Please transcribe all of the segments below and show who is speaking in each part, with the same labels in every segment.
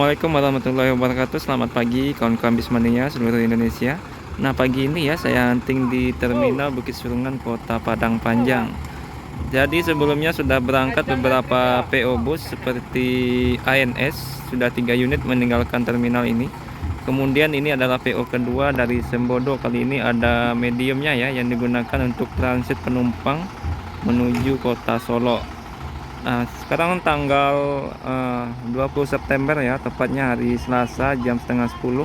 Speaker 1: Assalamualaikum warahmatullahi wabarakatuh. Selamat pagi kawan-kawan Bismania seluruh Indonesia. Nah, pagi ini ya saya hunting di Terminal Bukit Surungan Kota Padang Panjang. Jadi sebelumnya sudah berangkat beberapa PO bus seperti ANS, sudah 3 unit meninggalkan terminal ini. Kemudian ini adalah PO kedua dari Sembodo. Kali ini ada mediumnya ya yang digunakan untuk transit penumpang menuju kota Solo. Nah, sekarang tanggal 20 September ya, tepatnya hari Selasa jam setengah 10.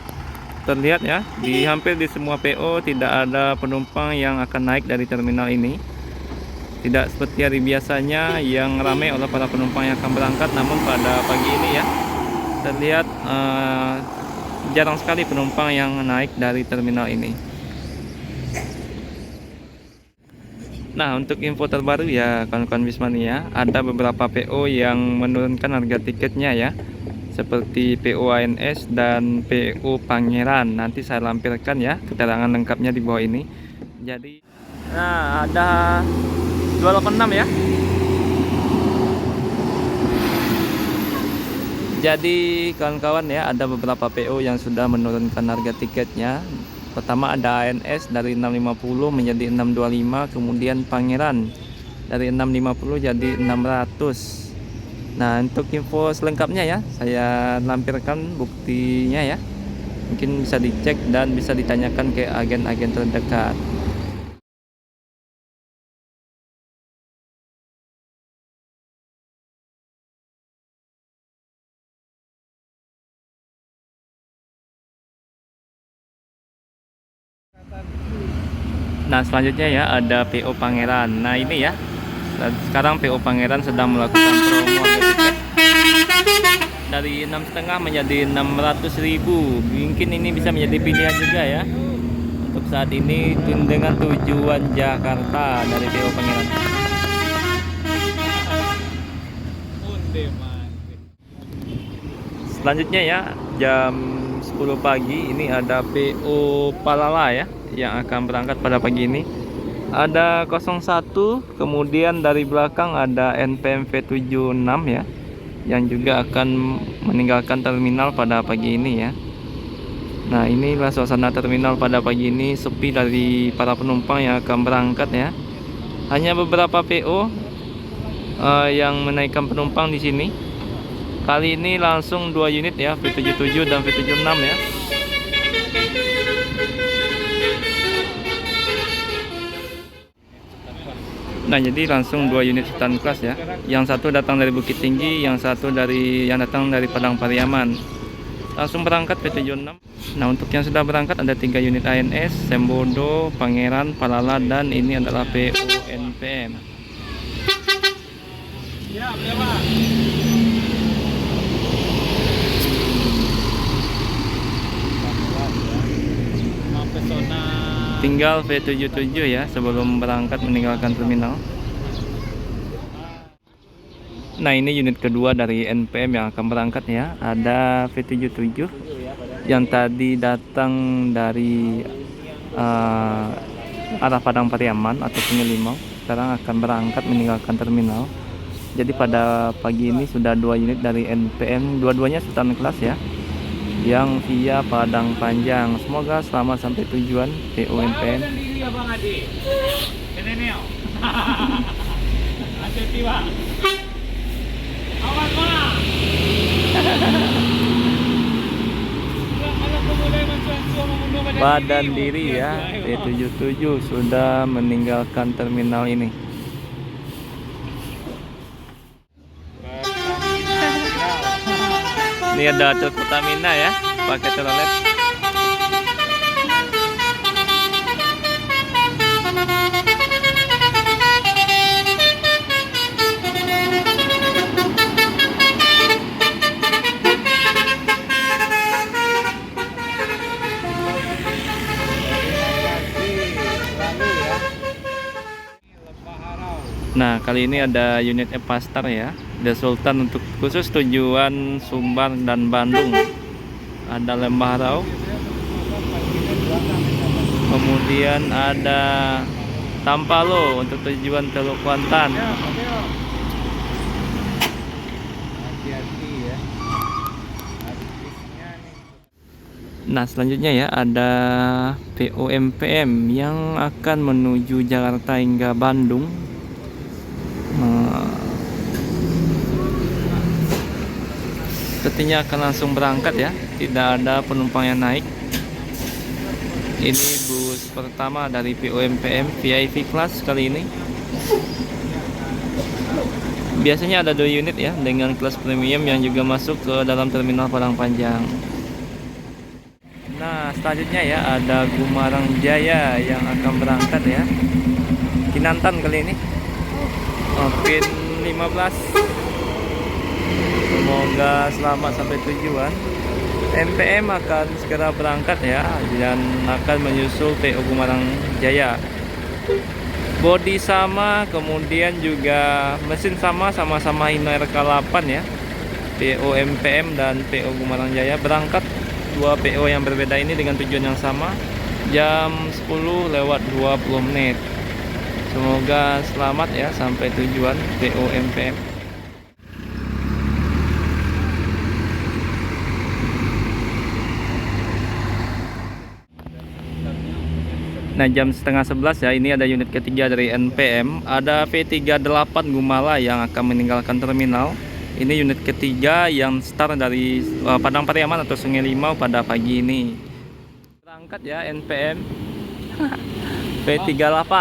Speaker 1: Terlihat ya, hampir di semua PO tidak ada penumpang yang akan naik dari terminal ini. Tidak seperti hari biasanya yang ramai oleh para penumpang yang akan berangkat, namun pada pagi ini ya, terlihat jarang sekali penumpang yang naik dari terminal ini. Nah, untuk info terbaru ya kawan-kawan Bismania, ada beberapa PO yang menurunkan harga tiketnya ya, seperti PO ANS dan PO Pangeran. Nanti saya lampirkan ya keterangan lengkapnya di bawah ini. Jadi, nah ada 286 ya. Jadi kawan-kawan ya, ada beberapa PO yang sudah menurunkan harga tiketnya. Pertama ada ANS dari 650 menjadi 625, kemudian Pangeran dari 650 jadi 600. Nah, untuk info selengkapnya ya, saya lampirkan buktinya ya. Mungkin bisa dicek dan bisa ditanyakan ke agen-agen terdekat. Nah, selanjutnya ya ada PO Pangeran. Nah, ini ya. Sekarang PO Pangeran sedang melakukan promo harga tiket dari 6,5 menjadi 600.000. Mungkin ini bisa menjadi pilihan juga ya. Untuk saat ini dengan tujuan Jakarta dari PO Pangeran. Selanjutnya ya, jam 10 pagi ini ada PO Palala ya yang akan berangkat pada pagi ini. Ada 01, kemudian dari belakang ada NPMV 76 ya, yang juga akan meninggalkan terminal pada pagi ini ya. Nah, inilah suasana terminal pada pagi ini, sepi dari para penumpang yang akan berangkat ya. Hanya beberapa PO yang menaikkan penumpang di sini. Kali ini langsung 2 unit ya, V77 dan V76 ya. Nah, jadi langsung 2 unit sedan kelas ya. Yang satu datang dari Bukit Tinggi, yang satu yang datang dari Padang Pariaman. Langsung berangkat V76. Nah, untuk yang sudah berangkat ada 3 unit ANS, Sembodo, Pangeran, Palala, dan ini adalah PO NPM. Ya, berapa? Tinggal V77 ya sebelum berangkat meninggalkan terminal. Nah, ini unit kedua dari NPM yang akan berangkat ya. Ada V77 yang tadi datang dari arah Padang Pariaman atau Penyelimau. Sekarang akan berangkat meninggalkan terminal. Jadi pada pagi ini sudah 2 unit dari NPM, dua-duanya sedan kelas ya, yang via Padang Panjang. Semoga selamat sampai tujuan PO NPM. Badan diri ya, P77 sudah meninggalkan terminal ini. Ini ada truk Pertamina ya, pakai telolet. Nah, kali ini ada unit Epastar ya, The Sultan untuk khusus tujuan Sumbar dan Bandung. Ada Lembah Harau. Kemudian ada Tampalo untuk tujuan Teluk Kuantan. Nah, selanjutnya ya ada POMPM yang akan menuju Jakarta hingga Bandung. Nah, sepertinya akan langsung berangkat ya, tidak ada penumpang yang naik. Ini bus pertama dari POMPM VIP kelas kali ini. Biasanya ada 2 unit ya dengan kelas premium yang juga masuk ke dalam terminal Padang Panjang. Nah, selanjutnya ya ada Gumarang Jaya yang akan berangkat ya. Kinantan kali ini. Pin 15. Semoga selamat sampai tujuan. MPM akan segera berangkat ya dan akan menyusul PO Gumarang Jaya. Bodi sama, kemudian juga mesin sama, sama-sama Hino RK8 ya. PO MPM dan PO Gumarang Jaya berangkat, 2 PO yang berbeda ini dengan tujuan yang sama, jam 10:20 menit. Semoga selamat ya sampai tujuan PO MPM. Nah, jam setengah 11 ya, ini ada unit ketiga dari NPM. Ada P38 Gumala yang akan meninggalkan terminal. Ini unit ketiga yang start dari Padang Pariaman atau Sungai Limau pada pagi ini. Berangkat ya NPM. P38.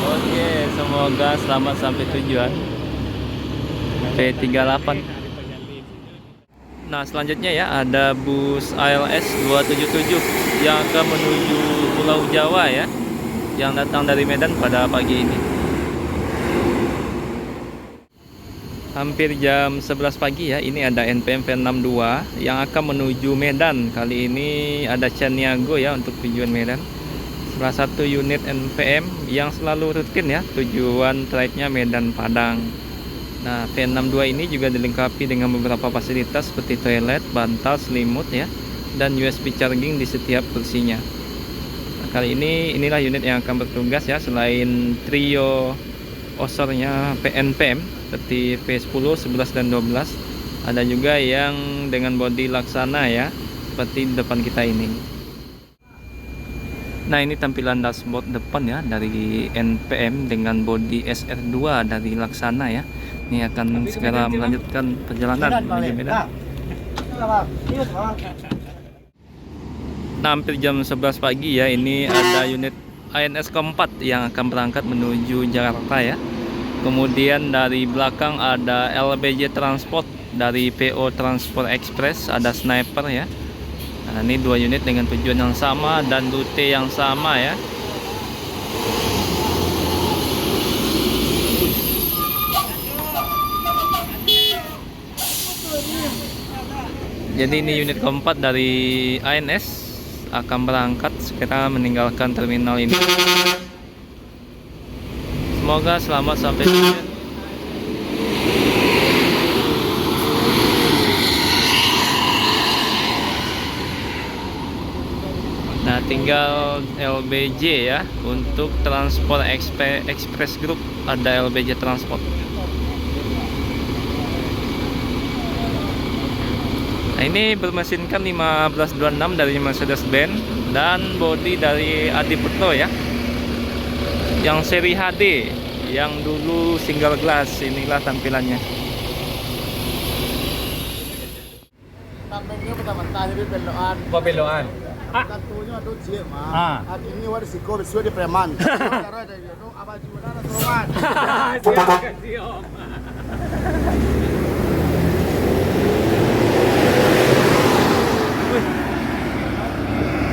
Speaker 1: Oke, semoga selamat sampai tujuan. P38. Nah, selanjutnya ya ada bus ALS 277 yang akan menuju Pulau Jawa ya, yang datang dari Medan pada pagi ini. Hampir jam 11 pagi ya, ini ada NPM V62 yang akan menuju Medan. Kali ini ada Caniago ya untuk tujuan Medan. Salah satu unit NPM yang selalu rutin ya, tujuan tracknya Medan Padang. Nah, V62 ini juga dilengkapi dengan beberapa fasilitas seperti toilet, bantal, selimut ya, dan USB charging di setiap kursinya. Nah, kali ini inilah unit yang akan bertugas ya, selain trio osornya PNPM seperti V10, 11 dan 12. Ada juga yang dengan bodi Laksana ya, seperti di depan kita ini. Nah, ini tampilan dashboard depan ya dari NPM dengan bodi SR2 dari Laksana ya. Ini akan segera melanjutkan perjalanan menuju Medan. Nah, hampir jam 11 pagi ya, ini ada unit ANS keempat yang akan berangkat menuju Jakarta ya. Kemudian dari belakang ada LBJ Transport dari PO Transport Express, ada Sniper ya. Nah, ini 2 unit dengan tujuan yang sama dan rute yang sama ya. Jadi ini unit keempat dari ANS akan berangkat segera meninggalkan terminal ini. Semoga selamat sampai tujuan. Nah, tinggal LBJ ya untuk Transport Express Group, ada LBJ Transport. Nah, ini bermesinkan 1526 dari Mercedes-Benz dan bodi dari Adi Putro ya, yang seri HD, yang dulu single glass. Inilah tampilannya.
Speaker 2: Pebeloan.
Speaker 3: Tentunya itu Cima. Ini waris siko besok di preman. Cara dari itu apa juga ada preman.
Speaker 2: Siap.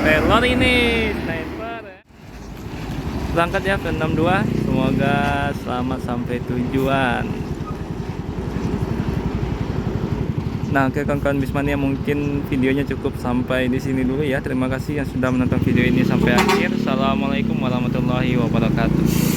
Speaker 1: Pelor ini sniper ya. Berangkat ya V62. Semoga selamat sampai tujuan. Nah, oke kawan-kawan Bismania, mungkin videonya cukup sampai di sini dulu ya. Terima kasih yang sudah menonton video ini sampai akhir. Assalamualaikum warahmatullahi wabarakatuh.